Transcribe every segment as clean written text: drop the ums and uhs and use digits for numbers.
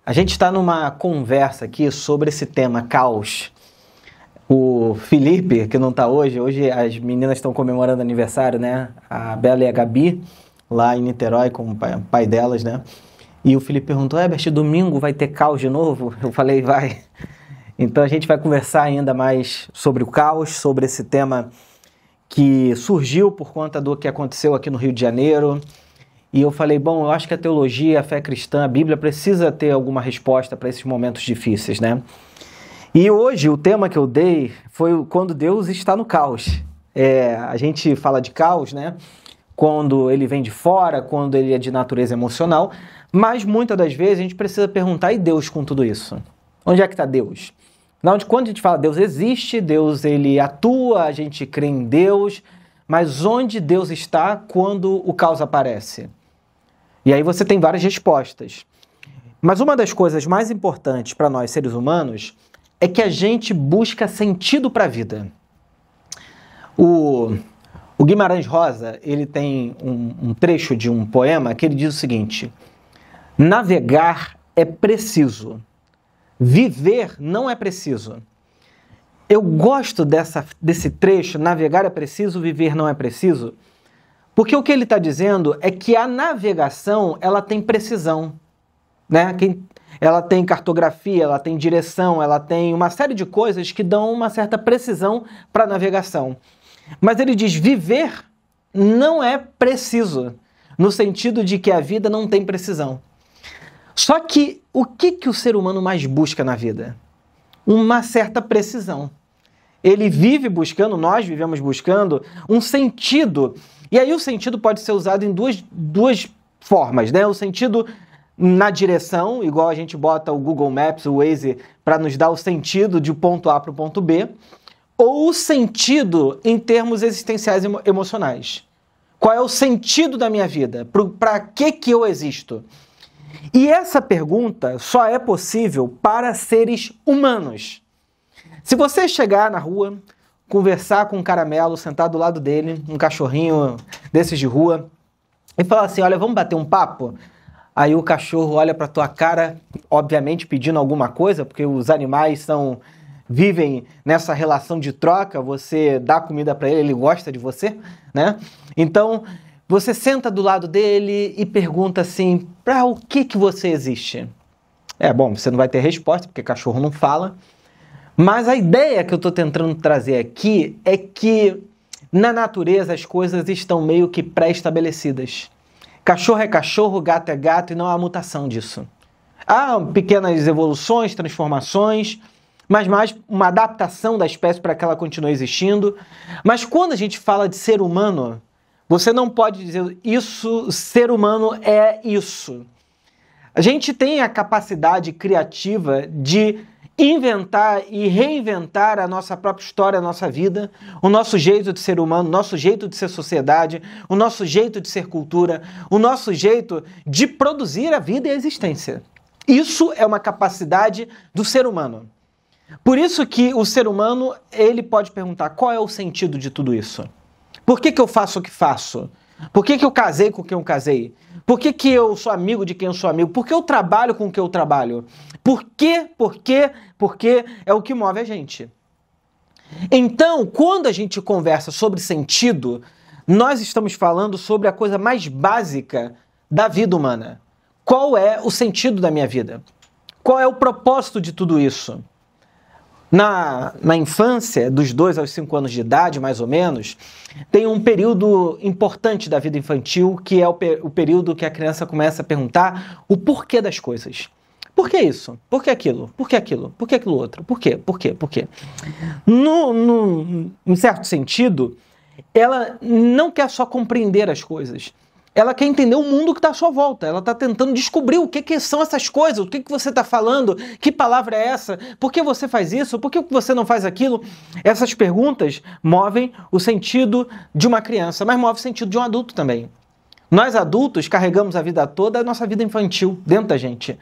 A gente está numa conversa aqui sobre esse tema caos. O Felipe, que não está hoje as meninas estão comemorando aniversário, né? A Bela e a Gabi, lá em Niterói, com o pai delas, né? E o Felipe perguntou, Herbert, domingo vai ter caos de novo? Eu falei, vai. Então a gente vai conversar ainda mais sobre o caos, sobre esse tema que surgiu por conta do que aconteceu aqui no Rio de Janeiro. E eu falei, bom, eu acho que a teologia, a fé cristã, a Bíblia precisa ter alguma resposta para esses momentos difíceis, né? E hoje o tema que eu dei foi quando Deus está no caos. A gente fala de caos, né? Quando ele vem de fora, quando ele é de natureza emocional, mas muitas das vezes a gente precisa perguntar, e Deus com tudo isso? Onde é que está Deus? Quando a gente fala Deus existe, Deus ele atua, a gente crê em Deus, mas onde Deus está quando o caos aparece? E aí você tem várias respostas. Mas uma das coisas mais importantes para nós seres humanos é que a gente busca sentido para a vida. O Guimarães Rosa, ele tem um trecho de um poema que ele diz o seguinte: navegar é preciso, viver não é preciso. Eu gosto desse trecho, navegar é preciso, viver não é preciso, porque o que ele está dizendo é que a navegação, ela tem precisão, né? Ela tem cartografia, ela tem direção, ela tem uma série de coisas que dão uma certa precisão para a navegação. Mas ele diz, viver não é preciso, no sentido de que a vida não tem precisão. Só que o que o ser humano mais busca na vida? Uma certa precisão. Ele vive buscando, nós vivemos buscando um sentido. E aí o sentido pode ser usado em duas formas, né? O sentido na direção, igual a gente bota o Google Maps, o Waze, para nos dar o sentido de ponto A para o ponto B, ou o sentido em termos existenciais e emocionais. Qual é o sentido da minha vida? Para que eu existo? E essa pergunta só é possível para seres humanos. Se você chegar na rua, conversar com um caramelo sentado do lado dele, um cachorrinho desses de rua, e falar assim, olha, vamos bater um papo? Aí o cachorro olha para tua cara, obviamente pedindo alguma coisa, porque os animais vivem nessa relação de troca, você dá comida para ele, ele gosta de você, né? Então, você senta do lado dele e pergunta assim, para o que você existe? Bom, você não vai ter resposta, porque cachorro não fala, mas a ideia que eu estou tentando trazer aqui é que na natureza as coisas estão meio que pré-estabelecidas. Cachorro é cachorro, gato é gato e não há mutação disso. Há pequenas evoluções, transformações, mas mais uma adaptação da espécie para que ela continue existindo. Mas quando a gente fala de ser humano, você não pode dizer isso, ser humano é isso. A gente tem a capacidade criativa de inventar e reinventar a nossa própria história, a nossa vida, o nosso jeito de ser humano, o nosso jeito de ser sociedade, o nosso jeito de ser cultura, o nosso jeito de produzir a vida e a existência. Isso é uma capacidade do ser humano. Por isso que o ser humano, ele pode perguntar, qual é o sentido de tudo isso? Por que eu faço o que faço? Por que eu casei com quem eu casei? Por que eu sou amigo de quem eu sou amigo? Por que eu trabalho com quem eu trabalho? Por quê? Porque é o que move a gente. Então, quando a gente conversa sobre sentido, nós estamos falando sobre a coisa mais básica da vida humana. Qual é o sentido da minha vida? Qual é o propósito de tudo isso? Na infância, dos 2 aos 5 anos de idade, mais ou menos, tem um período importante da vida infantil, que é o período que a criança começa a perguntar o porquê das coisas. Por que isso? Por que aquilo? Por que aquilo? Por que aquilo outro? Por quê? Por quê? Por quê? Em certo sentido, ela não quer só compreender as coisas. Ela quer entender o mundo que está à sua volta. Ela está tentando descobrir o que são essas coisas, o que você está falando, que palavra é essa, por que você faz isso, por que você não faz aquilo. Essas perguntas movem o sentido de uma criança, mas movem o sentido de um adulto também. Nós adultos carregamos a vida toda a nossa vida infantil dentro da gente.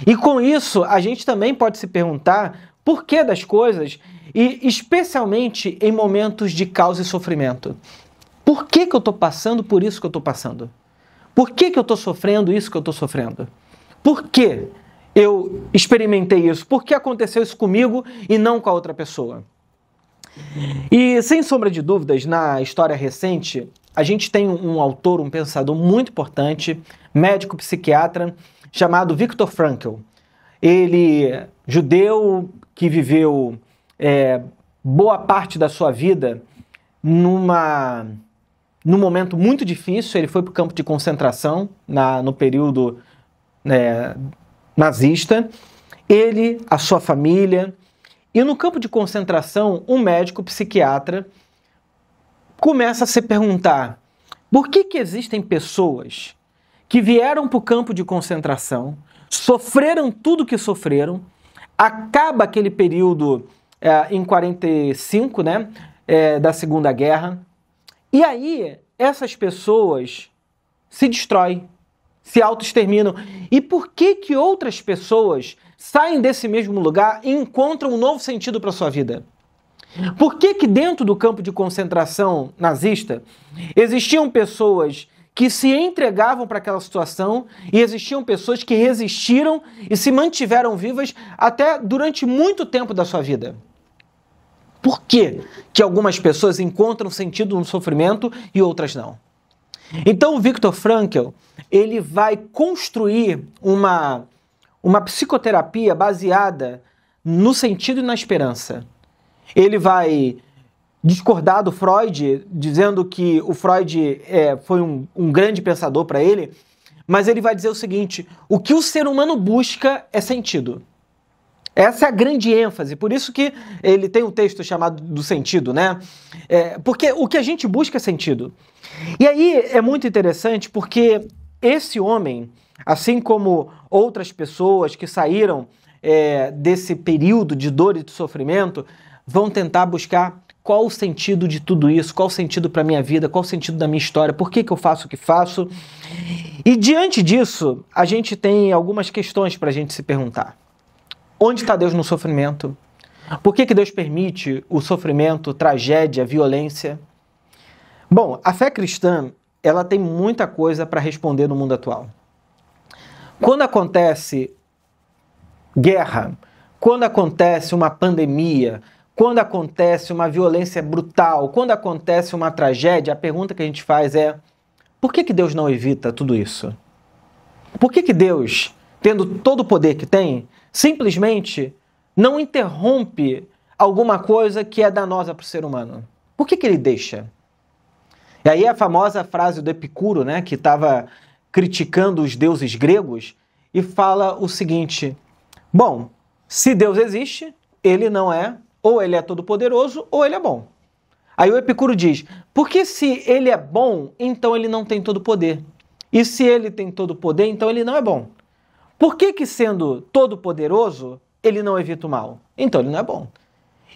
E com isso, a gente também pode se perguntar por que das coisas, e especialmente em momentos de caos e sofrimento. Por que eu estou passando por isso que eu estou passando? Por que eu estou sofrendo isso que eu estou sofrendo? Por quê? eu experimentei isso? Por que aconteceu isso comigo e não com a outra pessoa? E, sem sombra de dúvidas, na história recente, a gente tem um autor, um pensador muito importante, médico psiquiatra, chamado Viktor Frankl. Ele, judeu, que viveu boa parte da sua vida num momento muito difícil. Ele foi para o campo de concentração no período nazista. Ele, a sua família. E no campo de concentração, um médico psiquiatra começa a se perguntar por que existem pessoas que vieram para o campo de concentração, sofreram tudo que sofreram, acaba aquele período em 45, da Segunda Guerra, e aí essas pessoas se destroem, se autoexterminam. E por que outras pessoas saem desse mesmo lugar e encontram um novo sentido para a sua vida? Por que dentro do campo de concentração nazista existiam pessoas que se entregavam para aquela situação e existiam pessoas que resistiram e se mantiveram vivas até durante muito tempo da sua vida? Por que algumas pessoas encontram sentido no sofrimento e outras não? Então o Viktor Frankl, ele vai construir uma psicoterapia baseada no sentido e na esperança. Ele vai discordar do Freud, dizendo que o Freud foi um grande pensador para ele, mas ele vai dizer o seguinte: o que o ser humano busca é sentido. Essa é a grande ênfase, por isso que ele tem um texto chamado do sentido, porque o que a gente busca é sentido. E aí é muito interessante porque esse homem, assim como outras pessoas que saíram desse período de dor e de sofrimento, vão tentar buscar qual o sentido de tudo isso, qual o sentido para a minha vida, qual o sentido da minha história, por que eu faço o que faço. E diante disso, a gente tem algumas questões para a gente se perguntar. Onde está Deus no sofrimento? Por que Deus permite o sofrimento, tragédia, violência? Bom, a fé cristã, ela tem muita coisa para responder no mundo atual. Quando acontece guerra, quando acontece uma pandemia, quando acontece uma violência brutal, quando acontece uma tragédia, a pergunta que a gente faz é: por que Deus não evita tudo isso? Por que Deus, tendo todo o poder que tem, simplesmente não interrompe alguma coisa que é danosa para o ser humano? Por que ele deixa? E aí a famosa frase do Epicuro, que estava criticando os deuses gregos, e fala o seguinte: bom, se Deus existe, ele não é, ou ele é todo-poderoso, ou ele é bom. Aí o Epicuro diz: porque se ele é bom, então ele não tem todo o poder. E se ele tem todo o poder, então ele não é bom. Por que sendo todo-poderoso, ele não evita o mal? Então ele não é bom.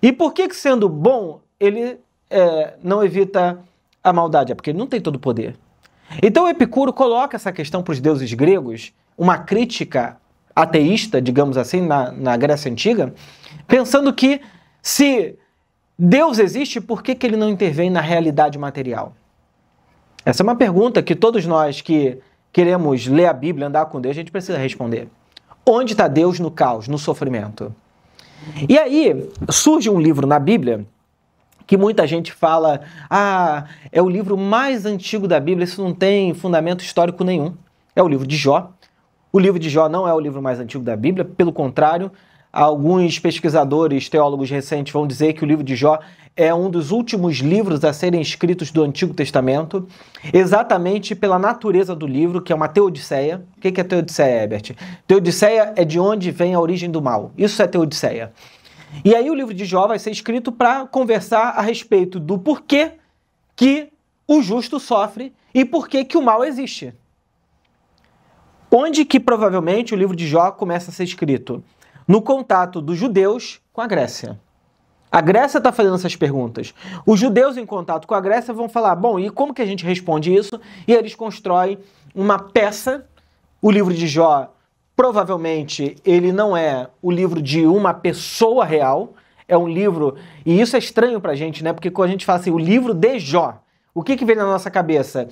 E por que sendo bom, ele não evita a maldade? É porque ele não tem todo o poder. Então o Epicuro coloca essa questão para os deuses gregos, uma crítica ateísta, digamos assim, na Grécia Antiga, pensando que se Deus existe, por que ele não intervém na realidade material? Essa é uma pergunta que todos nós que queremos ler a Bíblia, andar com Deus, a gente precisa responder. Onde está Deus no caos, no sofrimento? E aí surge um livro na Bíblia que muita gente fala: é o livro mais antigo da Bíblia, isso não tem fundamento histórico nenhum. É o livro de Jó. O livro de Jó não é o livro mais antigo da Bíblia, pelo contrário, alguns pesquisadores, teólogos recentes vão dizer que o livro de Jó é um dos últimos livros a serem escritos do Antigo Testamento, exatamente pela natureza do livro, que é uma teodiceia. O que é teodiceia, Herbert? Teodiceia é de onde vem a origem do mal. Isso é teodiceia. E aí o livro de Jó vai ser escrito para conversar a respeito do porquê que o justo sofre e porquê que o mal existe. Onde que provavelmente o livro de Jó começa a ser escrito? No contato dos judeus com a Grécia. A Grécia está fazendo essas perguntas. Os judeus em contato com a Grécia vão falar: bom, e como que a gente responde isso? E eles constroem uma peça. O livro de Jó, provavelmente, ele não é o livro de uma pessoa real. É um livro, e isso é estranho pra gente, Porque quando a gente fala assim, o livro de Jó, o que vem na nossa cabeça?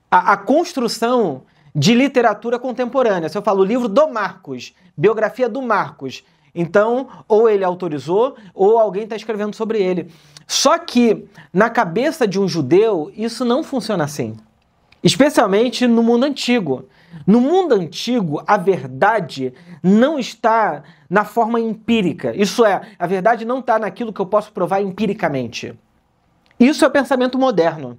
A construção de literatura contemporânea. Se eu falo livro do Marcos, biografia do Marcos, então ou ele autorizou ou alguém está escrevendo sobre ele. Só que na cabeça de um judeu isso não funciona assim, especialmente no mundo antigo. No mundo antigo, a verdade não está na forma empírica. Isso é, a verdade não está naquilo que eu posso provar empiricamente. Isso é o pensamento moderno.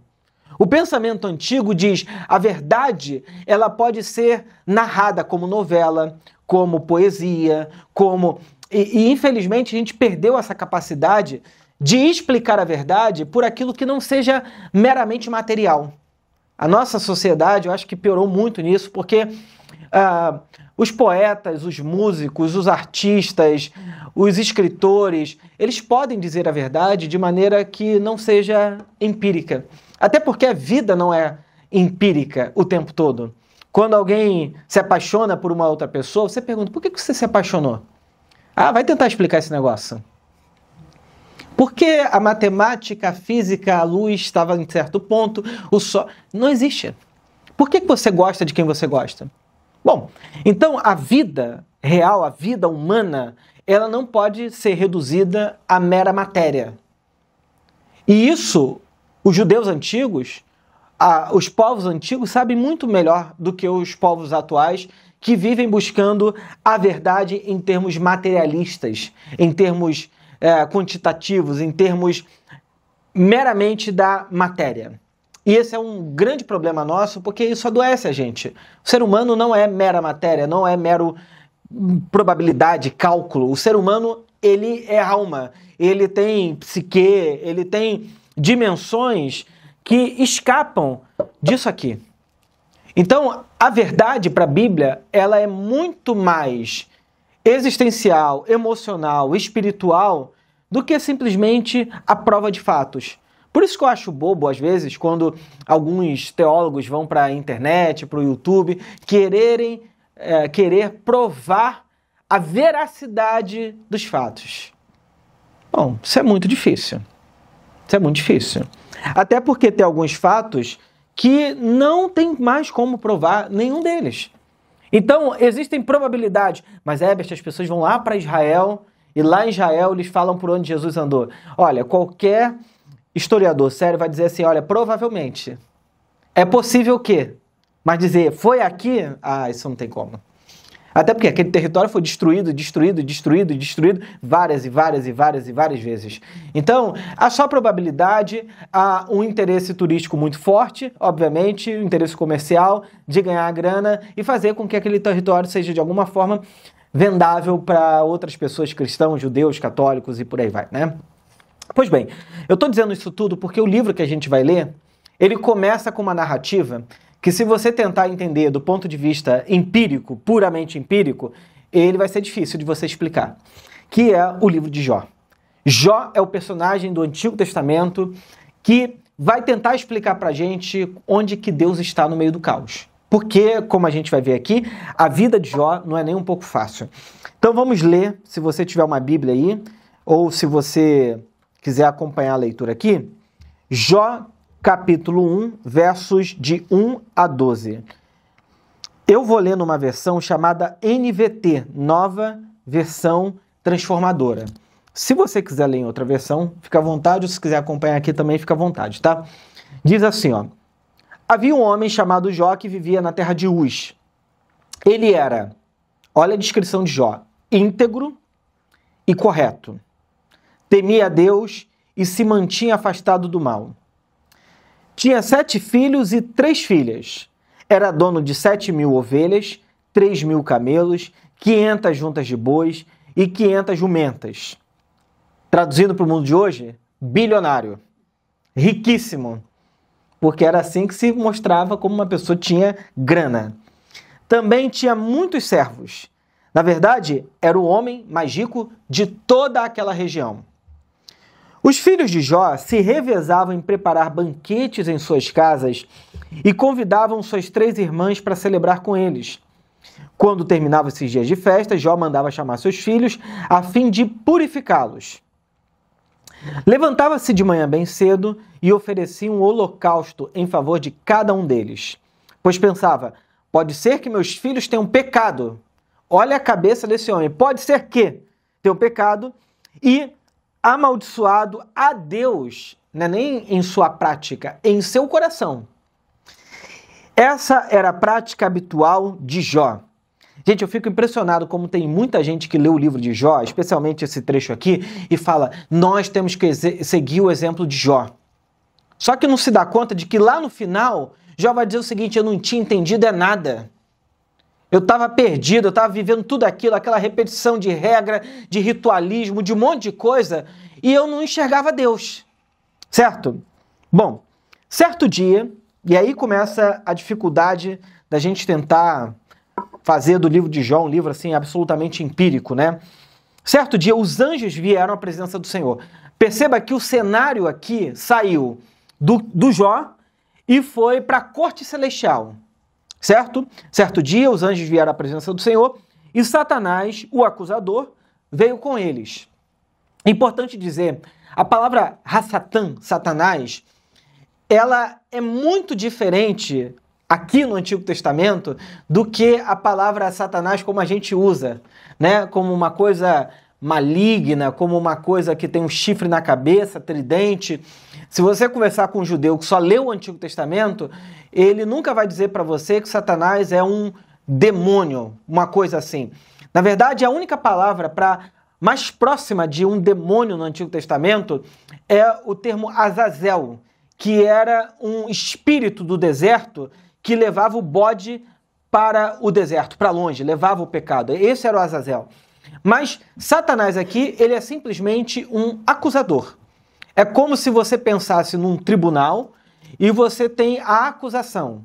O pensamento antigo diz a verdade ela pode ser narrada como novela, como poesia, como... E infelizmente a gente perdeu essa capacidade de explicar a verdade por aquilo que não seja meramente material. A nossa sociedade, eu acho que piorou muito nisso, porque os poetas, os músicos, os artistas, os escritores, eles podem dizer a verdade de maneira que não seja empírica. Até porque a vida não é empírica o tempo todo. Quando alguém se apaixona por uma outra pessoa, você pergunta, por que você se apaixonou? Ah, vai tentar explicar esse negócio. Porque a matemática, a física, a luz estava em certo ponto, o sol... Não existe. Por que você gosta de quem você gosta? Bom, então a vida real, a vida humana, ela não pode ser reduzida à mera matéria. E isso, os judeus antigos, os povos antigos sabem muito melhor do que os povos atuais que vivem buscando a verdade em termos materialistas, em termos quantitativos, em termos meramente da matéria. E esse é um grande problema nosso, porque isso adoece a gente. O ser humano não é mera matéria, não é mero probabilidade, cálculo. O ser humano, ele é alma, ele tem psique, ele tem dimensões que escapam disso aqui. Então, a verdade para a Bíblia, ela é muito mais existencial, emocional, espiritual, do que simplesmente a prova de fatos. Por isso que eu acho bobo, às vezes, quando alguns teólogos vão para a internet, para o YouTube, querer provar a veracidade dos fatos. Bom, isso é muito difícil. Isso é muito difícil. Até porque tem alguns fatos que não tem mais como provar nenhum deles. Então, existem probabilidades. Mas, Herbert, as pessoas vão lá para Israel e lá em Israel eles falam por onde Jesus andou. Olha, qualquer historiador sério vai dizer assim, olha, provavelmente. É possível que. Mas dizer, foi aqui? Ah, isso não tem como. Até porque aquele território foi destruído várias vezes. Então, há só probabilidade, há um interesse turístico muito forte, obviamente, um interesse comercial de ganhar grana e fazer com que aquele território seja de alguma forma vendável para outras pessoas, cristãos, judeus, católicos e por aí vai, né? Pois bem, eu estou dizendo isso tudo porque o livro que a gente vai ler, ele começa com uma narrativa que se você tentar entender do ponto de vista empírico, puramente empírico, ele vai ser difícil de você explicar, que é o livro de Jó. Jó é o personagem do Antigo Testamento que vai tentar explicar pra gente onde que Deus está no meio do caos. Porque, como a gente vai ver aqui, a vida de Jó não é nem um pouco fácil. Então vamos ler, se você tiver uma Bíblia aí, ou se você quiser acompanhar a leitura aqui, Jó capítulo 1, versos de 1 a 12. Eu vou ler numa versão chamada NVT, Nova Versão Transformadora. Se você quiser ler em outra versão, fica à vontade, ou se quiser acompanhar aqui também, fica à vontade, tá? Diz assim, ó. Havia um homem chamado Jó que vivia na terra de Uz. Ele era, olha a descrição de Jó, íntegro e correto. Temia a Deus e se mantinha afastado do mal. Tinha 7 filhos e 3 filhas. Era dono de 7.000 ovelhas, 3.000 camelos, 500 juntas de bois e 500 jumentas. Traduzindo para o mundo de hoje, bilionário. Riquíssimo. Porque era assim que se mostrava como uma pessoa tinha grana. Também tinha muitos servos. Na verdade, era o homem mais rico de toda aquela região. Os filhos de Jó se revezavam em preparar banquetes em suas casas e convidavam suas 3 irmãs para celebrar com eles. Quando terminavam esses dias de festa, Jó mandava chamar seus filhos a fim de purificá-los. Levantava-se de manhã bem cedo e oferecia um holocausto em favor de cada um deles, pois pensava, Pode ser que meus filhos tenham pecado. Olha a cabeça desse homem. Pode ser que tenham pecado e amaldiçoado a Deus, não é nem em sua prática, em seu coração. Essa era a prática habitual de Jó. Gente, eu fico impressionado como tem muita gente que lê o livro de Jó, especialmente esse trecho aqui, e fala, nós temos que seguir o exemplo de Jó. Só que não se dá conta de que lá no final, Jó vai dizer o seguinte, eu não tinha entendido nada. Eu estava perdido, eu estava vivendo tudo aquilo, aquela repetição de regra, de ritualismo, de um monte de coisa, e eu não enxergava Deus. Certo? Bom, certo dia, e aí começa a dificuldade da gente tentar fazer do livro de Jó um livro assim absolutamente empírico, né? Certo dia, os anjos vieram à presença do Senhor. Perceba que o cenário aqui saiu do Jó e foi para a corte celestial. Certo? Certo dia, os anjos vieram à presença do Senhor e Satanás, o acusador, veio com eles. É importante dizer, a palavra Hassatan, Satanás, ela é muito diferente aqui no Antigo Testamento do que a palavra Satanás como a gente usa, né? Como uma coisa maligna, como uma coisa que tem um chifre na cabeça, tridente. Se você conversar com um judeu que só leu o Antigo Testamento, ele nunca vai dizer para você que Satanás é um demônio, uma coisa assim. Na verdade, a única palavra mais próxima de um demônio no Antigo Testamento é o termo Azazel, que era um espírito do deserto que levava o bode para o deserto, para longe, levava o pecado. Esse era o Azazel. Mas Satanás aqui, ele é simplesmente um acusador. É como se você pensasse num tribunal e você tem a acusação.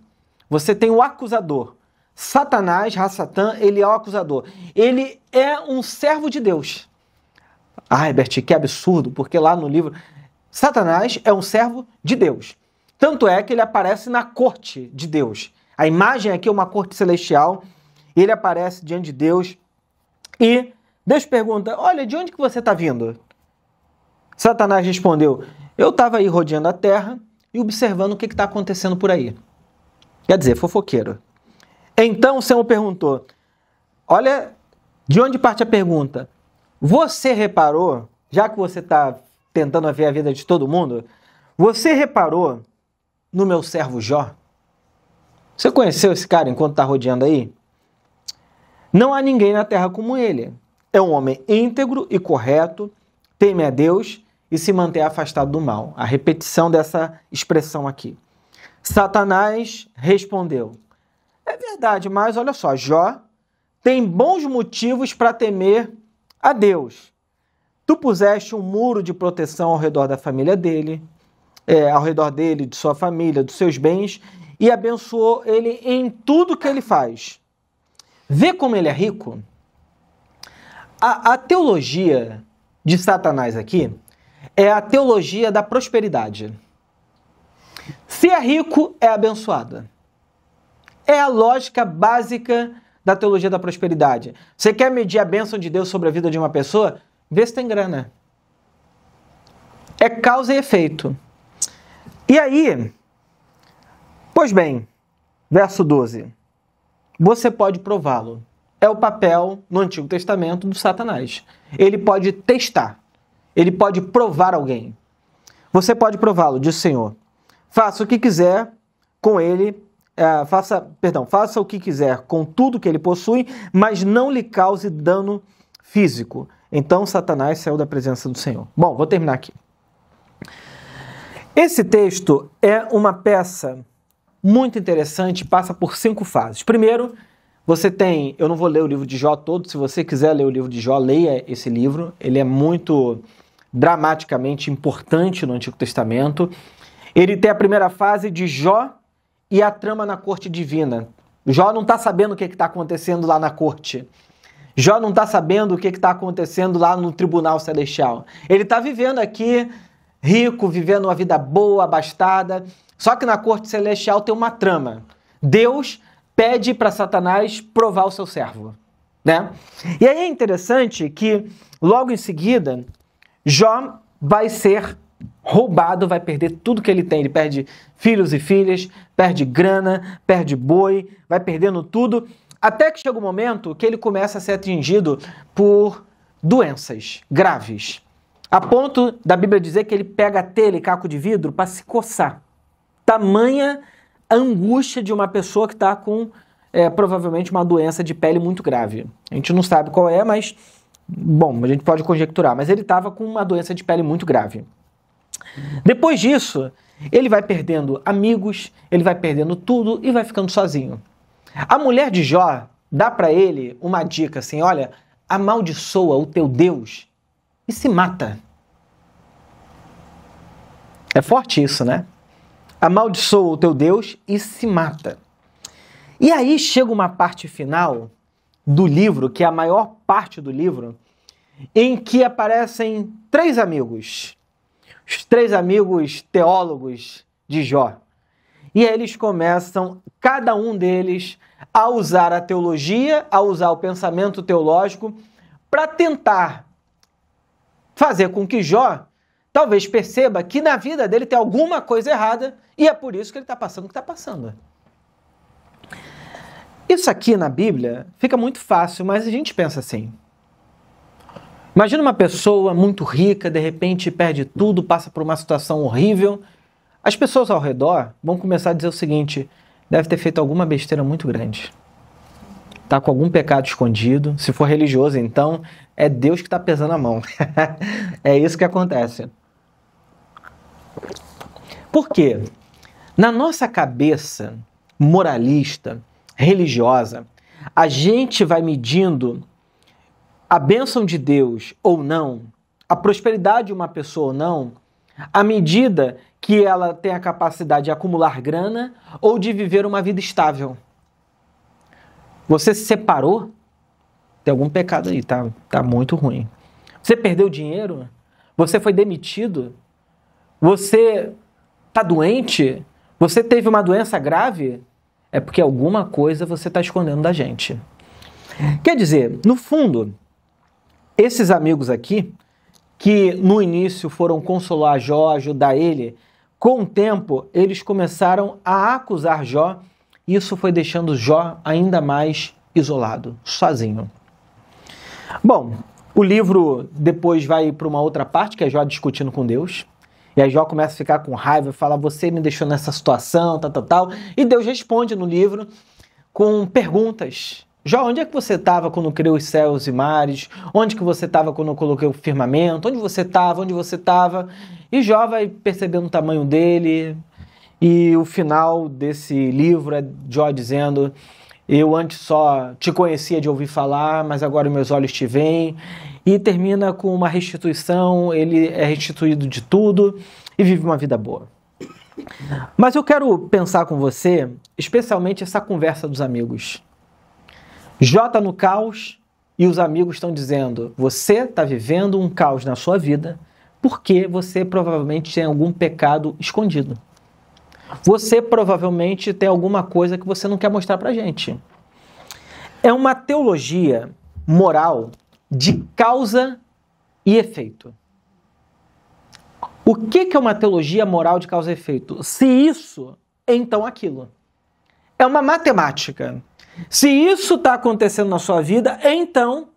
Você tem o acusador. Satanás, Hassatan, ele é o acusador. Ele é um servo de Deus. Ah, Herbert, que absurdo, porque lá no livro... Satanás é um servo de Deus. Tanto é que ele aparece na corte de Deus. A imagem aqui é uma corte celestial. Ele aparece diante de Deus e Deus pergunta, olha, de onde que você está vindo? Satanás respondeu, eu estava aí rodeando a terra e observando o que está acontecendo por aí. Quer dizer, fofoqueiro. Então o Senhor perguntou, olha, de onde parte a pergunta? Você reparou, já que você está tentando ver a vida de todo mundo, você reparou no meu servo Jó? Você conheceu esse cara enquanto está rodeando aí? Não há ninguém na terra como ele. É um homem íntegro e correto, teme a Deus e se mantém afastado do mal. A repetição dessa expressão aqui. Satanás respondeu, é verdade, mas olha só, Jó tem bons motivos para temer a Deus. Tu puseste um muro de proteção ao redor da família dele, ao redor dele, de sua família, dos seus bens, e abençoou ele em tudo que ele faz. Vê como ele é rico? A teologia de Satanás aqui é a teologia da prosperidade. Se é rico, é abençoado. É a lógica básica da teologia da prosperidade. Você quer medir a bênção de Deus sobre a vida de uma pessoa? Vê se tem grana. É causa e efeito. E aí, pois bem, verso 12. Você pode prová-lo. É o papel no Antigo Testamento do Satanás. Ele pode testar. Ele pode provar alguém. Você pode prová-lo, diz o Senhor. Faça o que quiser com ele, faça o que quiser com tudo que ele possui, mas não lhe cause dano físico. Então Satanás saiu da presença do Senhor. Bom, vou terminar aqui. Esse texto é uma peça muito interessante, passa por 5 fases. Primeiro, você tem, eu não vou ler o livro de Jó todo, se você quiser ler o livro de Jó, leia esse livro. Ele é muito dramaticamente importante no Antigo Testamento. Ele tem a primeira fase de Jó e a trama na corte divina. Jó não está sabendo o que está acontecendo lá na corte. Jó não está sabendo o que está acontecendo lá no tribunal celestial. Ele está vivendo aqui, rico, vivendo uma vida boa, abastada. Só que na corte celestial tem uma trama. Deus pede para Satanás provar o seu servo, né? E aí é interessante que, logo em seguida, Jó vai ser roubado, vai perder tudo que ele tem. Ele perde filhos e filhas, perde grana, perde boi, vai perdendo tudo, até que chega um momento que ele começa a ser atingido por doenças graves, a ponto da Bíblia dizer que ele pega telha e caco de vidro para se coçar. Tamanha a angústia de uma pessoa que está com provavelmente uma doença de pele muito grave. A gente não sabe qual é, mas, bom, a gente pode conjecturar, mas ele estava com uma doença de pele muito grave. Depois disso, ele vai perdendo amigos, ele vai perdendo tudo e vai ficando sozinho. A mulher de Jó dá para ele uma dica assim, olha, amaldiçoa o teu Deus e se mata. É forte isso, né? Amaldiçoa o teu Deus e se mata. E aí chega uma parte final do livro, que é a maior parte do livro, em que aparecem 3 amigos. Os 3 amigos teólogos de Jó. E aí eles começam, cada um deles, a usar a teologia, a usar o pensamento teológico para tentar fazer com que Jó talvez perceba que na vida dele tem alguma coisa errada e é por isso que ele está passando o que está passando. Isso aqui na Bíblia fica muito fácil, mas a gente pensa assim. Imagina uma pessoa muito rica, de repente perde tudo, passa por uma situação horrível. As pessoas ao redor vão começar a dizer o seguinte, deve ter feito alguma besteira muito grande. Está com algum pecado escondido. Se for religioso, então, é Deus que está pesando a mão. É isso que acontece. Por quê? Na nossa cabeça moralista, religiosa, a gente vai medindo a bênção de Deus ou não, a prosperidade de uma pessoa ou não, à medida que ela tem a capacidade de acumular grana ou de viver uma vida estável. Você se separou? Tem algum pecado aí, tá muito ruim. Você perdeu dinheiro? Você foi demitido? Você tá doente? Você teve uma doença grave? É porque alguma coisa você está escondendo da gente. Quer dizer, no fundo, esses amigos aqui, que no início foram consolar Jó, ajudar ele, com o tempo eles começaram a acusar Jó, e isso foi deixando Jó ainda mais isolado, sozinho. Bom, o livro depois vai para uma outra parte, que é Jó discutindo com Deus, e aí Jó começa a ficar com raiva, fala, você me deixou nessa situação, tal, e Deus responde no livro com perguntas. Jó, onde é que você estava quando criou os céus e mares? Onde que você estava quando eu coloquei o firmamento? Onde você estava? Onde você estava? E Jó vai percebendo o tamanho dele. E o final desse livro é Jó dizendo, eu antes só te conhecia de ouvir falar, mas agora meus olhos te veem. E termina com uma restituição, ele é restituído de tudo e vive uma vida boa. Mas eu quero pensar com você, especialmente essa conversa dos amigos. Jó está no caos e os amigos estão dizendo, você está vivendo um caos na sua vida porque você provavelmente tem algum pecado escondido. Você provavelmente tem alguma coisa que você não quer mostrar pra gente. É uma teologia moral de causa e efeito. O que é uma teologia moral de causa e efeito? Se isso, então aquilo. É uma matemática. Se isso está acontecendo na sua vida, então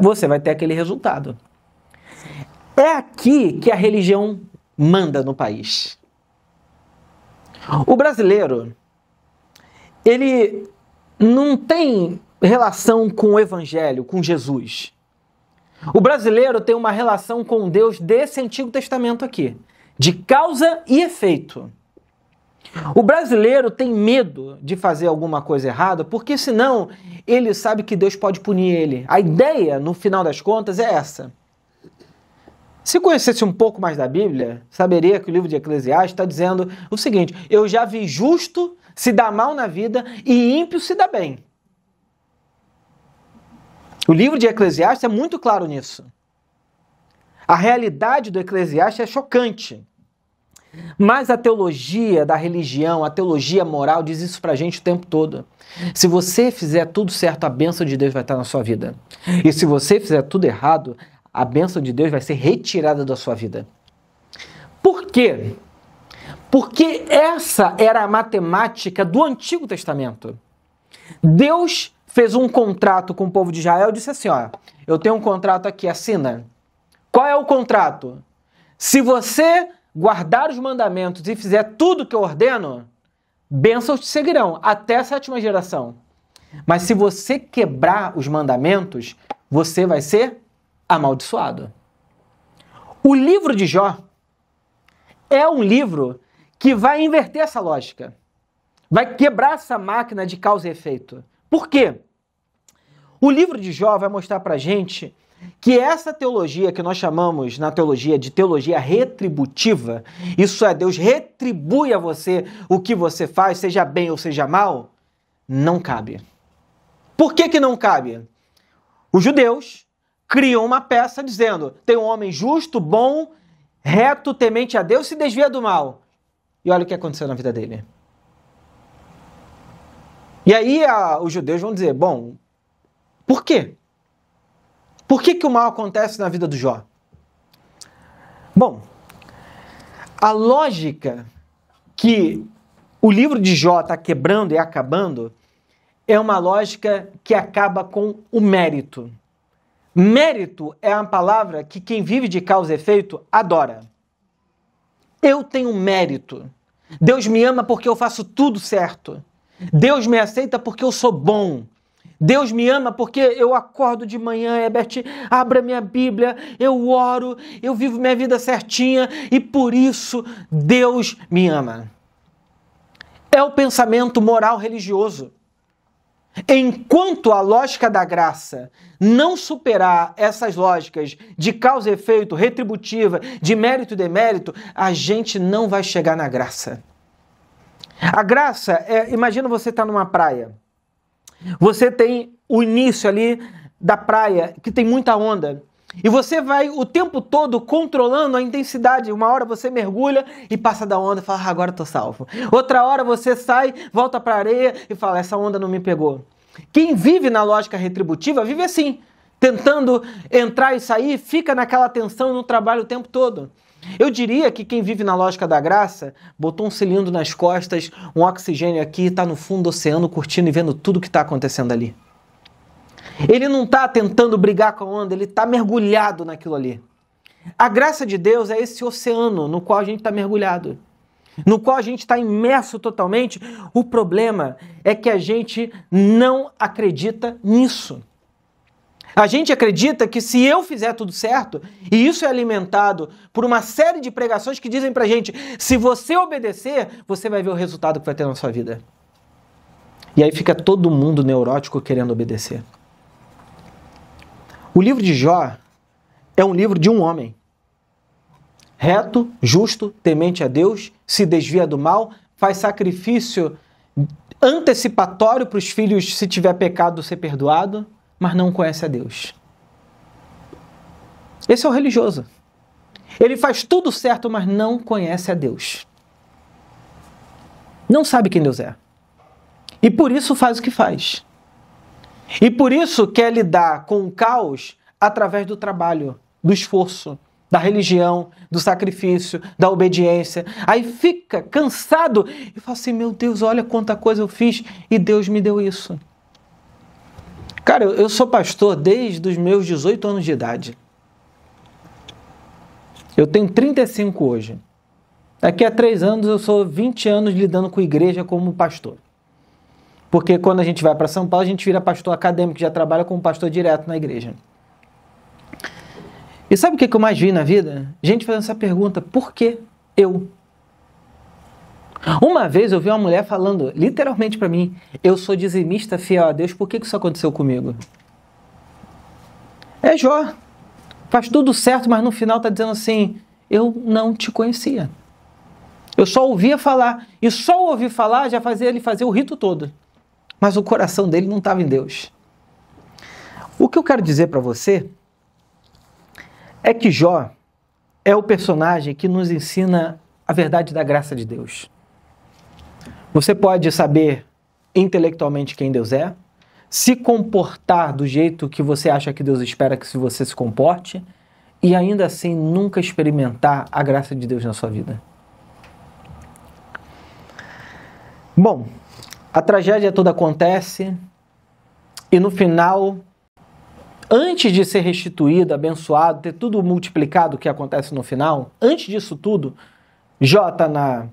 você vai ter aquele resultado. É aqui que a religião manda no país. O brasileiro, ele não tem relação com o Evangelho, com Jesus. O brasileiro tem uma relação com Deus desse Antigo Testamento aqui, de causa e efeito. O brasileiro tem medo de fazer alguma coisa errada, porque senão ele sabe que Deus pode punir ele. A ideia, no final das contas, é essa. Se conhecesse um pouco mais da Bíblia, saberia que o livro de Eclesiastes está dizendo o seguinte, eu já vi justo se dar mal na vida e ímpio se dar bem. O livro de Eclesiastes é muito claro nisso. A realidade do Eclesiastes é chocante. Mas a teologia da religião, a teologia moral diz isso pra gente o tempo todo. Se você fizer tudo certo, a bênção de Deus vai estar na sua vida. E se você fizer tudo errado, a bênção de Deus vai ser retirada da sua vida. quê? Porque essa era a matemática do Antigo Testamento. Deus fez um contrato com o povo de Israel e disse assim, ó, eu tenho um contrato aqui, assina. Qual é o contrato? Se você guardar os mandamentos e fizer tudo que eu ordeno, bênçãos te seguirão até a 7ª geração. Mas se você quebrar os mandamentos, você vai ser amaldiçoado. O livro de Jó é um livro que vai inverter essa lógica. Vai quebrar essa máquina de causa e efeito. Por quê? O livro de Jó vai mostrar pra gente que essa teologia que nós chamamos na teologia de teologia retributiva, isso é, Deus retribui a você o que você faz, seja bem ou seja mal, não cabe. Por que não cabe? Os judeus criam uma peça dizendo, tem um homem justo, bom, reto, temente a Deus, se desvia do mal. E olha o que aconteceu na vida dele. E aí os judeus vão dizer, bom, por quê? Por que o mal acontece na vida do Jó? Bom, a lógica que o livro de Jó está quebrando e acabando é uma lógica que acaba com o mérito. Mérito é uma palavra que quem vive de causa e efeito adora. Eu tenho mérito. Deus me ama porque eu faço tudo certo. Deus me aceita porque eu sou bom. Deus me ama porque eu acordo de manhã, Herbert, abro a minha Bíblia, eu oro, eu vivo minha vida certinha e por isso Deus me ama. É o pensamento moral religioso. Enquanto a lógica da graça não superar essas lógicas de causa e efeito, retributiva, de mérito e demérito, a gente não vai chegar na graça. A graça imagina você estar numa praia. Você tem o início ali da praia, que tem muita onda. E você vai o tempo todo controlando a intensidade. Uma hora você mergulha e passa da onda e fala, agora estou salvo. Outra hora você sai, volta para a areia e fala, essa onda não me pegou. Quem vive na lógica retributiva vive assim, tentando entrar e sair, fica naquela tensão no trabalho o tempo todo. Eu diria que quem vive na lógica da graça, botou um cilindro nas costas, um oxigênio aqui, está no fundo do oceano curtindo e vendo tudo o que está acontecendo ali. Ele não está tentando brigar com a onda, ele está mergulhado naquilo ali. A graça de Deus é esse oceano no qual a gente está mergulhado, no qual a gente está imerso totalmente. O problema é que a gente não acredita nisso. A gente acredita que se eu fizer tudo certo, e isso é alimentado por uma série de pregações que dizem pra gente, se você obedecer, você vai ver o resultado que vai ter na sua vida. E aí fica todo mundo neurótico querendo obedecer. O livro de Jó é um livro de um homem. Reto, justo, temente a Deus, se desvia do mal, faz sacrifício antecipatório para os filhos, se tiver pecado, ser perdoado, mas não conhece a Deus. Esse é o religioso. Ele faz tudo certo, mas não conhece a Deus. Não sabe quem Deus é. E por isso faz o que faz. E por isso quer lidar com o caos através do trabalho, do esforço, da religião, do sacrifício, da obediência. Aí fica cansado e fala assim, meu Deus, olha quanta coisa eu fiz e Deus me deu isso. Cara, eu sou pastor desde os meus 18 anos de idade. Eu tenho 35 hoje. Daqui a 3 anos eu sou 20 anos lidando com igreja como pastor. Porque quando a gente vai para São Paulo, a gente vira pastor acadêmico, já trabalha como pastor direto na igreja. E sabe o que eu mais vi na vida? Gente fazendo essa pergunta, por que eu? Uma vez eu vi uma mulher falando, literalmente para mim, eu sou dizimista fiel a Deus, por que isso aconteceu comigo? É Jó. Faz tudo certo, mas no final está dizendo assim, eu não te conhecia. Eu só ouvia falar, e só ouvir falar já fazia ele fazer o rito todo. Mas o coração dele não estava em Deus. O que eu quero dizer para você é que Jó é o personagem que nos ensina a verdade da graça de Deus. Você pode saber intelectualmente quem Deus é, se comportar do jeito que você acha que Deus espera que você se comporte, e ainda assim nunca experimentar a graça de Deus na sua vida? Bom, a tragédia toda acontece e no final, antes de ser restituído, abençoado, ter tudo multiplicado o que acontece no final, antes disso tudo, Jó está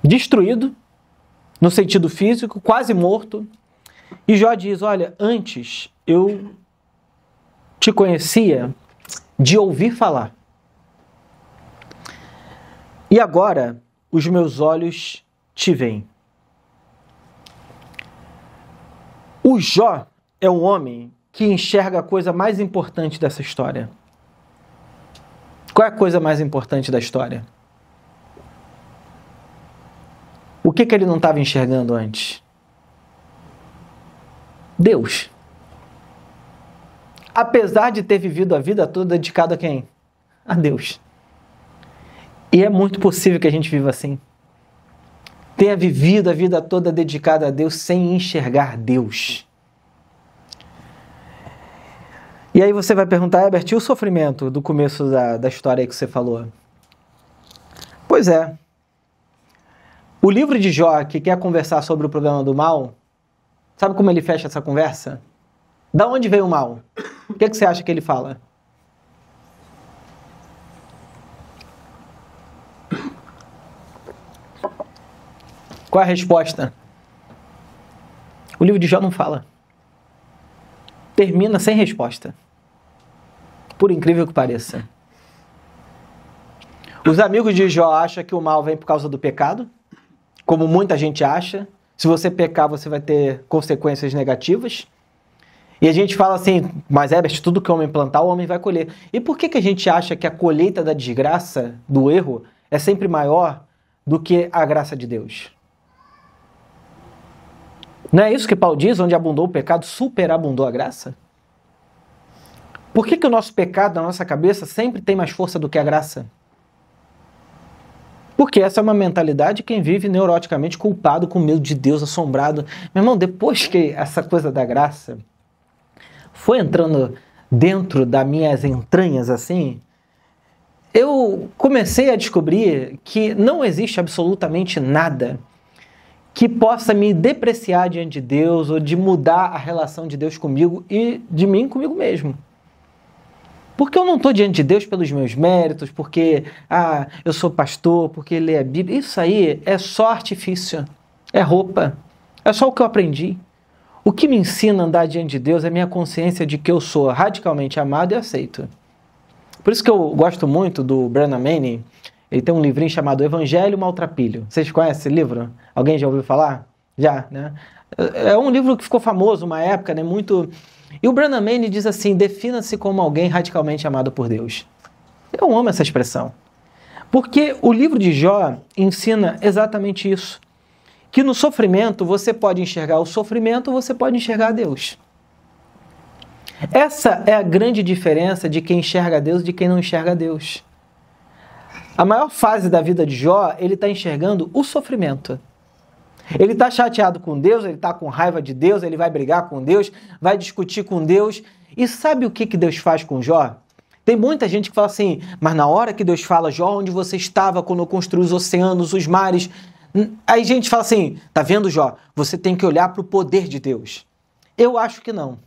destruído, no sentido físico, quase morto, e Jó diz, olha, antes eu te conhecia de ouvir falar, e agora os meus olhos te veem. O Jó é um homem que enxerga a coisa mais importante dessa história. Qual é a coisa mais importante da história? O que ele não estava enxergando antes? Deus. Apesar de ter vivido a vida toda dedicado a quem? A Deus. E é muito possível que a gente viva assim. Tenha vivido a vida toda dedicada a Deus sem enxergar Deus. E aí você vai perguntar, Herbert, e o sofrimento do começo da história aí que você falou? Pois é. O livro de Jó, que quer conversar sobre o problema do mal, sabe como ele fecha essa conversa? Da onde veio o mal? O que você acha que ele fala? Qual é a resposta? O livro de Jó não fala. Termina sem resposta. Por incrível que pareça. Os amigos de Jó acham que o mal vem por causa do pecado, como muita gente acha. Se você pecar, você vai ter consequências negativas. E a gente fala assim, mas Herbert, tudo que o homem plantar, o homem vai colher. E por que a gente acha que a colheita da desgraça, do erro, é sempre maior do que a graça de Deus? Não é isso que Paulo diz? Onde abundou o pecado, superabundou a graça? Por que o nosso pecado na nossa cabeça sempre tem mais força do que a graça? Porque essa é uma mentalidade de quem vive neuroticamente culpado, com medo de Deus, assombrado. Meu irmão, depois que essa coisa da graça foi entrando dentro das minhas entranhas assim, eu comecei a descobrir que não existe absolutamente nada que possa me depreciar diante de Deus ou de mudar a relação de Deus comigo e de mim comigo mesmo. Porque eu não estou diante de Deus pelos meus méritos, porque eu sou pastor, porque leio a Bíblia. Isso aí é só artifício, é roupa, é só o que eu aprendi. O que me ensina a andar diante de Deus é a minha consciência de que eu sou radicalmente amado e aceito. Por isso que eu gosto muito do Brennan Manning. Ele tem um livrinho chamado Evangelho Maltrapilho. Vocês conhecem esse livro? Alguém já ouviu falar? Já, né? É um livro que ficou famoso uma época, né? Muito... E o Brennan Manning diz assim, defina-se como alguém radicalmente amado por Deus. Eu amo essa expressão. Porque o livro de Jó ensina exatamente isso. Que no sofrimento você pode enxergar o sofrimento, você pode enxergar Deus. Essa é a grande diferença de quem enxerga Deus e de quem não enxerga Deus. A maior fase da vida de Jó, ele está enxergando o sofrimento. Ele está chateado com Deus, ele está com raiva de Deus, ele vai brigar com Deus, vai discutir com Deus. E sabe o que Deus faz com Jó? Tem muita gente que fala assim, mas na hora que Deus fala, Jó, onde você estava quando eu construí os oceanos, os mares? Aí gente fala assim, tá vendo, Jó? Você tem que olhar para o poder de Deus. Eu acho que não.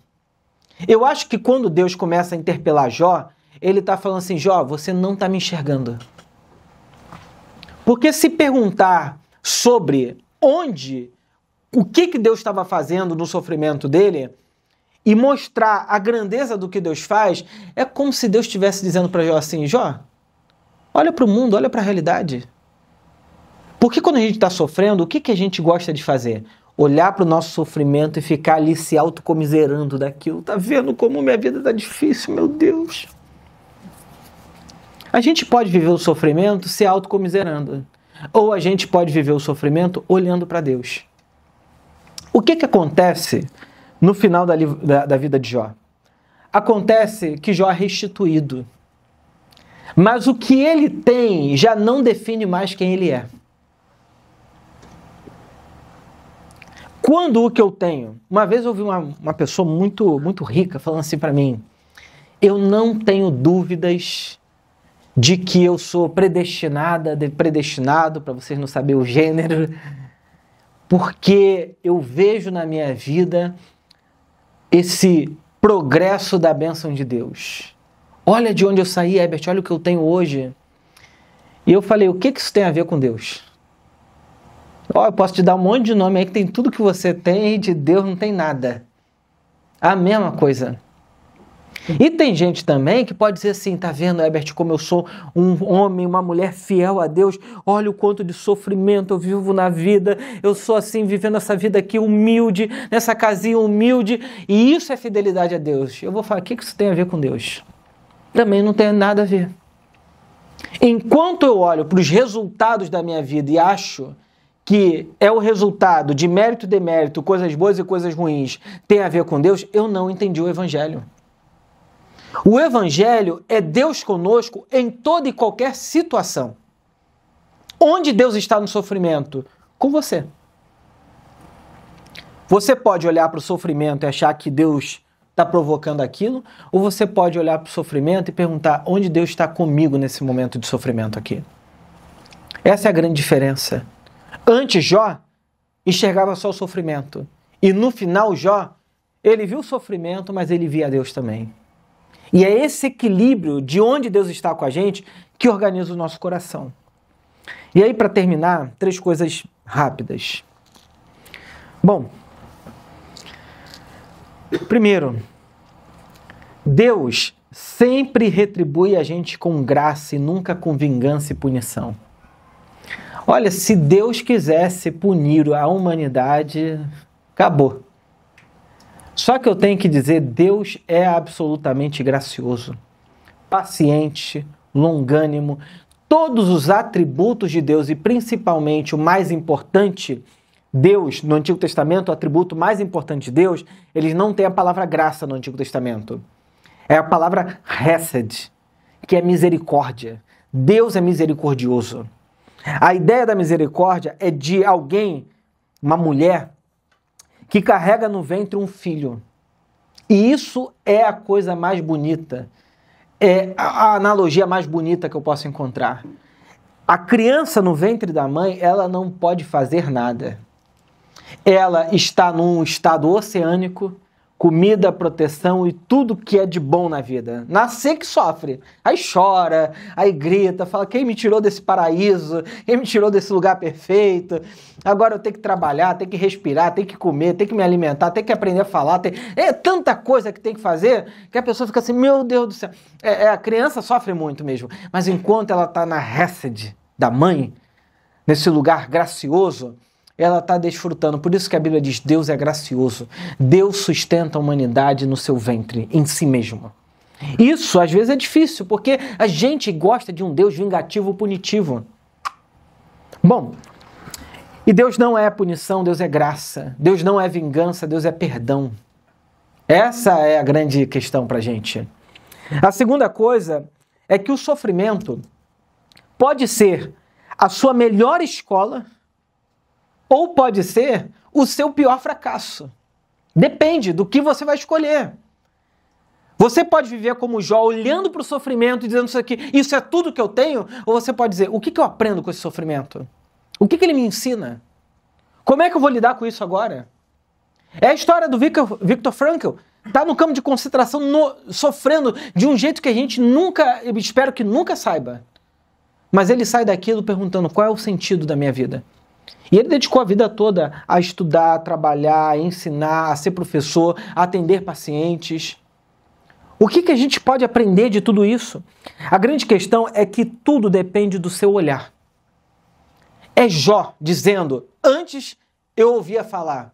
Eu acho que quando Deus começa a interpelar Jó, ele está falando assim, Jó, você não está me enxergando. Porque se perguntar sobre o que Deus estava fazendo no sofrimento dele e mostrar a grandeza do que Deus faz, é como se Deus estivesse dizendo para Jó assim, Jó, olha para o mundo, olha para a realidade. Porque quando a gente está sofrendo, o que a gente gosta de fazer? Olhar para o nosso sofrimento e ficar ali se autocomiserando daquilo. Tá vendo como minha vida está difícil, meu Deus? A gente pode viver o sofrimento se autocomiserando. Ou a gente pode viver o sofrimento olhando para Deus. O que acontece no final da vida de Jó? Acontece que Jó é restituído. Mas o que ele tem já não define mais quem ele é. Quando o que eu tenho... Uma vez eu ouvi uma pessoa muito rica falando assim para mim, eu não tenho dúvidas de que eu sou predestinado, para vocês não saberem o gênero, porque eu vejo na minha vida esse progresso da bênção de Deus. Olha de onde eu saí, Herbert, olha o que eu tenho hoje. E eu falei, o que isso tem a ver com Deus? Eu posso te dar um monte de nome aí que tem tudo que você tem e de Deus não tem nada. A mesma coisa. E tem gente também que pode dizer assim, tá vendo, Herbert, como eu sou um homem, uma mulher fiel a Deus, olha o quanto de sofrimento eu vivo na vida, eu sou assim, vivendo essa vida aqui humilde, nessa casinha humilde, e isso é fidelidade a Deus. Eu vou falar, o que isso tem a ver com Deus? Também não tem nada a ver. Enquanto eu olho para os resultados da minha vida e acho que é o resultado de mérito e demérito, coisas boas e coisas ruins, tem a ver com Deus, eu não entendi o Evangelho. O Evangelho é Deus conosco em toda e qualquer situação. Onde Deus está no sofrimento? Com você. Você pode olhar para o sofrimento e achar que Deus está provocando aquilo, ou você pode olhar para o sofrimento e perguntar onde Deus está comigo nesse momento de sofrimento aqui. Essa é a grande diferença. Antes, Jó enxergava só o sofrimento. E no final, Jó, ele viu o sofrimento, mas ele via Deus também. E é esse equilíbrio de onde Deus está com a gente que organiza o nosso coração. E aí, para terminar, 3 coisas rápidas. Bom, primeiro, Deus sempre retribui a gente com graça e nunca com vingança e punição. Olha, se Deus quisesse punir a humanidade, acabou. Só que eu tenho que dizer, Deus é absolutamente gracioso, paciente, longânimo. Todos os atributos de Deus e principalmente o mais importante, Deus, no Antigo Testamento, o atributo mais importante de Deus, eles não têm a palavra graça no Antigo Testamento. É a palavra hesed, que é misericórdia. Deus é misericordioso. A ideia da misericórdia é de alguém, uma mulher, que carrega no ventre um filho. E isso é a coisa mais bonita, é a analogia mais bonita que eu posso encontrar. A criança no ventre da mãe, ela não pode fazer nada. Ela está num estado oceânico, comida, proteção e tudo que é de bom na vida. Nascer que sofre. Aí chora, aí grita, fala, quem me tirou desse paraíso? Quem me tirou desse lugar perfeito? Agora eu tenho que trabalhar, tenho que respirar, tenho que comer, tenho que me alimentar, tenho que aprender a falar. É tanta coisa que tem que fazer que a pessoa fica assim, meu Deus do céu. A criança sofre muito mesmo. Mas enquanto ela está na hesed da mãe, nesse lugar gracioso, ela está desfrutando. Por isso que a Bíblia diz, Deus é gracioso. Deus sustenta a humanidade no seu ventre, em si mesmo. Isso, às vezes, é difícil, porque a gente gosta de um Deus vingativo, punitivo. Bom, e Deus não é punição, Deus é graça. Deus não é vingança, Deus é perdão. Essa é a grande questão para a gente. A segunda coisa é que o sofrimento pode ser a sua melhor escola, ou pode ser o seu pior fracasso. Depende do que você vai escolher. Você pode viver como Jó, olhando para o sofrimento e dizendo isso é tudo que eu tenho, ou você pode dizer, o que eu aprendo com esse sofrimento? O que ele me ensina? Como é que eu vou lidar com isso agora? É a história do Viktor Frankl. Está no campo de concentração, sofrendo de um jeito que a gente espero que nunca saiba. Mas ele sai daquilo perguntando, qual é o sentido da minha vida? E ele dedicou a vida toda a estudar, a trabalhar, a ensinar, a ser professor, a atender pacientes. O que a gente pode aprender de tudo isso? A grande questão é que tudo depende do seu olhar. É Jó dizendo, antes eu ouvia falar.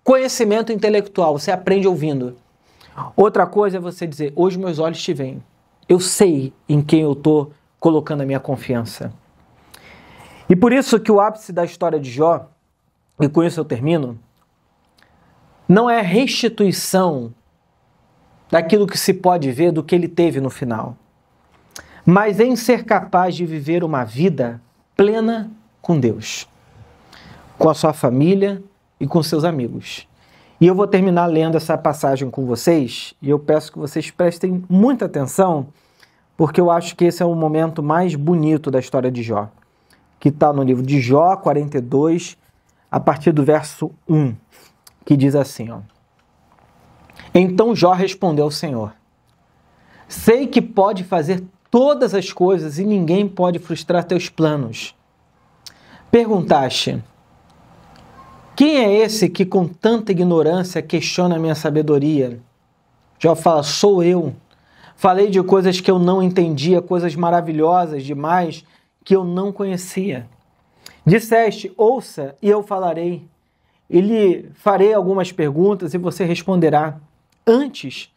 Conhecimento intelectual, você aprende ouvindo. Outra coisa é você dizer, hoje meus olhos te veem. Eu sei em quem eu estou colocando a minha confiança. E por isso que o ápice da história de Jó, e com isso eu termino, não é a restituição daquilo que se pode ver do que ele teve no final, mas em ser capaz de viver uma vida plena com Deus, com a sua família e com seus amigos. E eu vou terminar lendo essa passagem com vocês, e eu peço que vocês prestem muita atenção, porque eu acho que esse é o momento mais bonito da história de Jó, que está no livro de Jó 42, a partir do verso 1, que diz assim, ó. Então Jó respondeu ao Senhor: sei que pode fazer todas as coisas e ninguém pode frustrar teus planos. Perguntaste: quem é esse que com tanta ignorância questiona a minha sabedoria? Jó fala: sou eu. Falei de coisas que eu não entendia, coisas maravilhosas demais que eu não conhecia. Disseste: ouça e eu falarei. E lhe farei algumas perguntas e você responderá. Antes,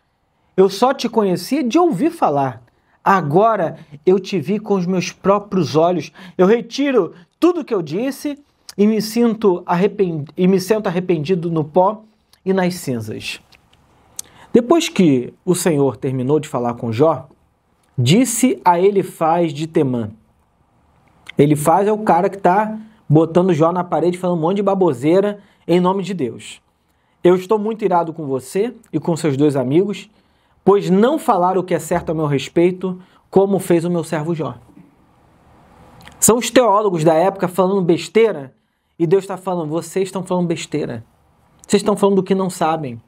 eu só te conhecia de ouvir falar. Agora eu te vi com os meus próprios olhos. Eu retiro tudo o que eu disse e me sinto arrependido no pó e nas cinzas. Depois que o Senhor terminou de falar com Jó, disse a Elifaz de Temã. Elifaz é o cara que está botando Jó na parede, falando um monte de baboseira em nome de Deus. Eu estou muito irado com você e com seus dois amigos, pois não falaram o que é certo a meu respeito, como fez o meu servo Jó. São os teólogos da época falando besteira, e Deus está falando: vocês estão falando besteira. Vocês estão falando do que não sabem.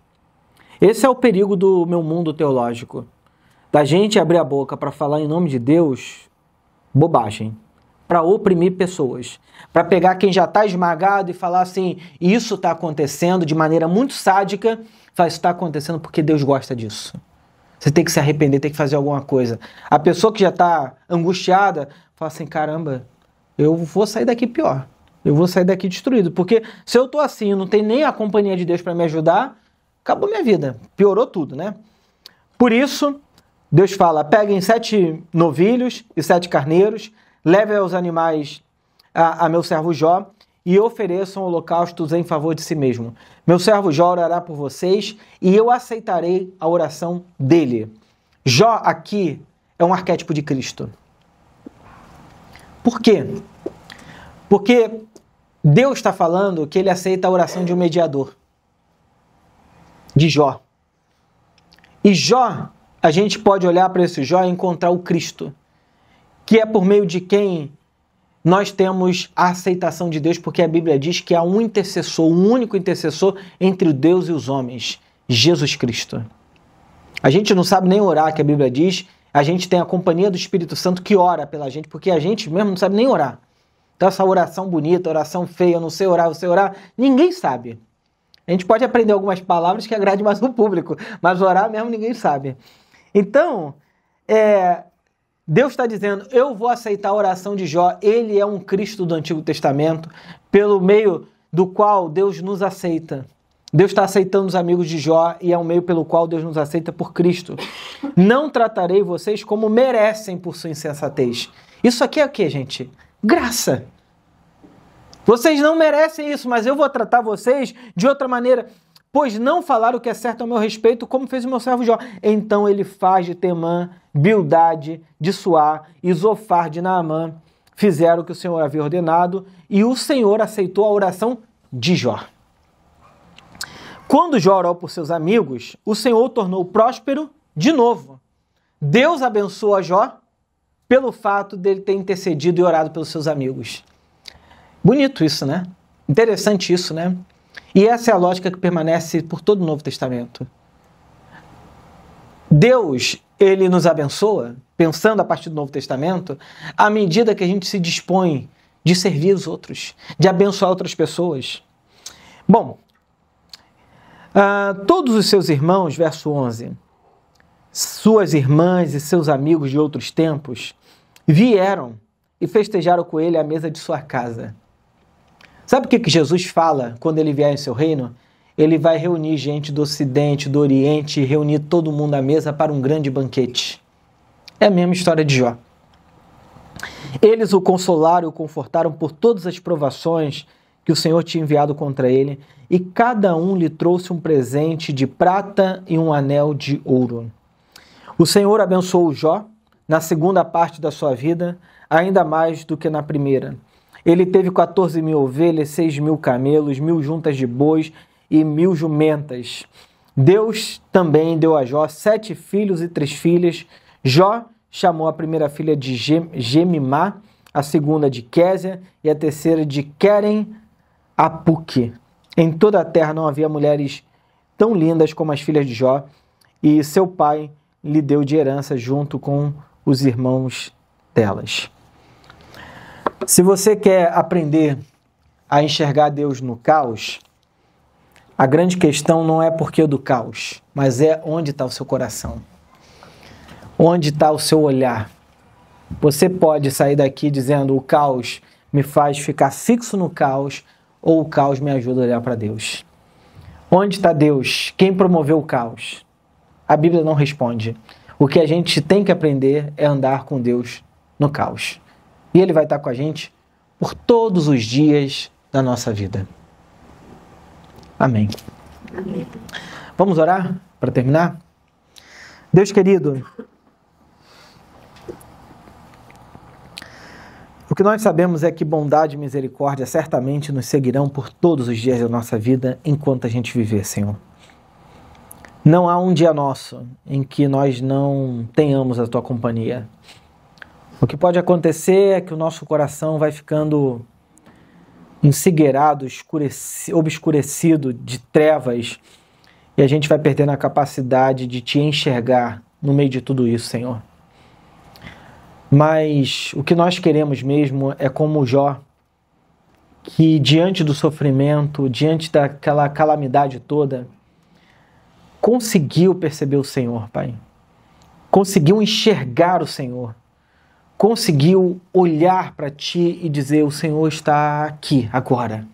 Esse é o perigo do meu mundo teológico. Da gente abrir a boca para falar em nome de Deus, bobagem. Para oprimir pessoas. Para pegar quem já está esmagado e falar assim: isso está acontecendo de maneira muito sádica. Falar: isso está acontecendo porque Deus gosta disso. Você tem que se arrepender, tem que fazer alguma coisa. A pessoa que já está angustiada, fala assim: caramba, eu vou sair daqui pior. Eu vou sair daqui destruído. Porque se eu estou assim, não tem nem a companhia de Deus para me ajudar, acabou minha vida. Piorou tudo, né? Por isso, Deus fala: peguem 7 novilhos e 7 carneiros, levem os animais a meu servo Jó e ofereçam holocaustos em favor de si mesmo. Meu servo Jó orará por vocês e eu aceitarei a oração dele. Jó aqui é um arquétipo de Cristo. Por quê? Porque Deus está falando que ele aceita a oração de um mediador, de Jó. E Jó, a gente pode olhar para esse Jó e encontrar o Cristo, que é por meio de quem nós temos a aceitação de Deus, porque a Bíblia diz que há um intercessor, um único intercessor entre Deus e os homens, Jesus Cristo. A gente não sabe nem orar, que a Bíblia diz, a gente tem a companhia do Espírito Santo que ora pela gente, porque a gente mesmo não sabe nem orar. Então essa oração bonita, oração feia, eu não sei orar, você orar, ninguém sabe. A gente pode aprender algumas palavras que agradem mais o público, mas orar mesmo ninguém sabe. Então, Deus está dizendo: eu vou aceitar a oração de Jó. Ele é um Cristo do Antigo Testamento, pelo meio do qual Deus nos aceita. Deus está aceitando os amigos de Jó e é um meio pelo qual Deus nos aceita por Cristo. Não tratarei vocês como merecem por sua insensatez. Isso aqui é o quê, gente? Graça. Vocês não merecem isso, mas eu vou tratar vocês de outra maneira, pois não falaram o que é certo a meu respeito, como fez o meu servo Jó. Então Elifaz de Temã, Bildade de Suá e Zofar de Naamã fizeram o que o Senhor havia ordenado, e o Senhor aceitou a oração de Jó. Quando Jó orou por seus amigos, o Senhor o tornou próspero de novo. Deus abençoa Jó pelo fato dele ter intercedido e orado pelos seus amigos. Bonito isso, né? Interessante isso, né? E essa é a lógica que permanece por todo o Novo Testamento. Deus, ele nos abençoa, pensando a partir do Novo Testamento, à medida que a gente se dispõe de servir os outros, de abençoar outras pessoas. Bom, todos os seus irmãos, verso 11, suas irmãs e seus amigos de outros tempos, vieram e festejaram com ele à mesa de sua casa. Sabe o que Jesus fala quando ele vier em seu reino? Ele vai reunir gente do Ocidente, do Oriente, reunir todo mundo à mesa para um grande banquete. É a mesma história de Jó. Eles o consolaram e o confortaram por todas as provações que o Senhor tinha enviado contra ele, e cada um lhe trouxe um presente de prata e um anel de ouro. O Senhor abençoou Jó na segunda parte da sua vida, ainda mais do que na primeira. Ele teve 14.000 ovelhas, 6.000 camelos, 1.000 juntas de bois e 1000 jumentas. Deus também deu a Jó 7 filhos e 3 filhas. Jó chamou a primeira filha de Gemimá, a segunda de Késia e a terceira de Queren Apuque. Em toda a terra não havia mulheres tão lindas como as filhas de Jó, e seu pai lhe deu de herança junto com os irmãos delas. Se você quer aprender a enxergar Deus no caos, a grande questão não é porquê do caos, mas é onde está o seu coração. Onde está o seu olhar. Você pode sair daqui dizendo o caos me faz ficar fixo no caos, ou o caos me ajuda a olhar para Deus. Onde está Deus? Quem promoveu o caos? A Bíblia não responde. O que a gente tem que aprender é andar com Deus no caos. E Ele vai estar com a gente por todos os dias da nossa vida. Amém. Amém. Vamos orar para terminar? Deus querido, o que nós sabemos é que bondade e misericórdia certamente nos seguirão por todos os dias da nossa vida enquanto a gente viver, Senhor. Não há um dia nosso em que nós não tenhamos a Tua companhia. O que pode acontecer é que o nosso coração vai ficando ensigueirado, obscurecido de trevas, e a gente vai perdendo a capacidade de Te enxergar no meio de tudo isso, Senhor. Mas o que nós queremos mesmo é como Jó, que diante do sofrimento, diante daquela calamidade toda, conseguiu perceber o Senhor, Pai. Conseguiu enxergar o Senhor. Conseguiu olhar para Ti e dizer, o Senhor está aqui, agora.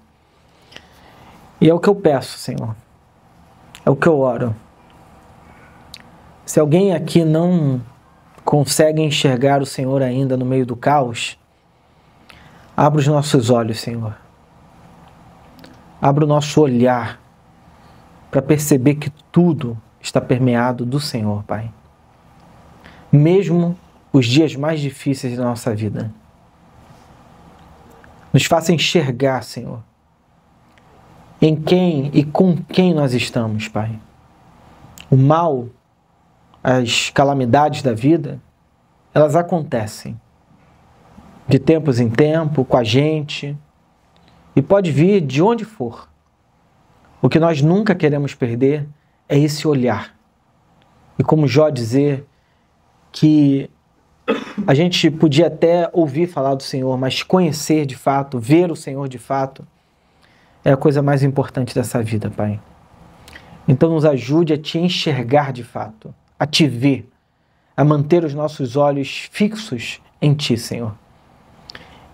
E é o que eu peço, Senhor. É o que eu oro. Se alguém aqui não consegue enxergar o Senhor ainda no meio do caos, abra os nossos olhos, Senhor. Abra o nosso olhar para perceber que tudo está permeado do Senhor, Pai. Mesmo os dias mais difíceis da nossa vida. Nos faça enxergar, Senhor, em quem e com quem nós estamos, Pai. O mal, as calamidades da vida, elas acontecem de tempos em tempo, com a gente, e pode vir de onde for. O que nós nunca queremos perder é esse olhar. E como Jó dizer que a gente podia até ouvir falar do Senhor, mas conhecer de fato, ver o Senhor de fato, é a coisa mais importante dessa vida, Pai. Então nos ajude a Te enxergar de fato, a Te ver, a manter os nossos olhos fixos em Ti, Senhor.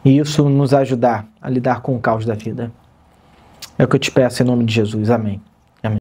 E isso nos ajudar a lidar com o caos da vida. É o que eu te peço em nome de Jesus. Amém.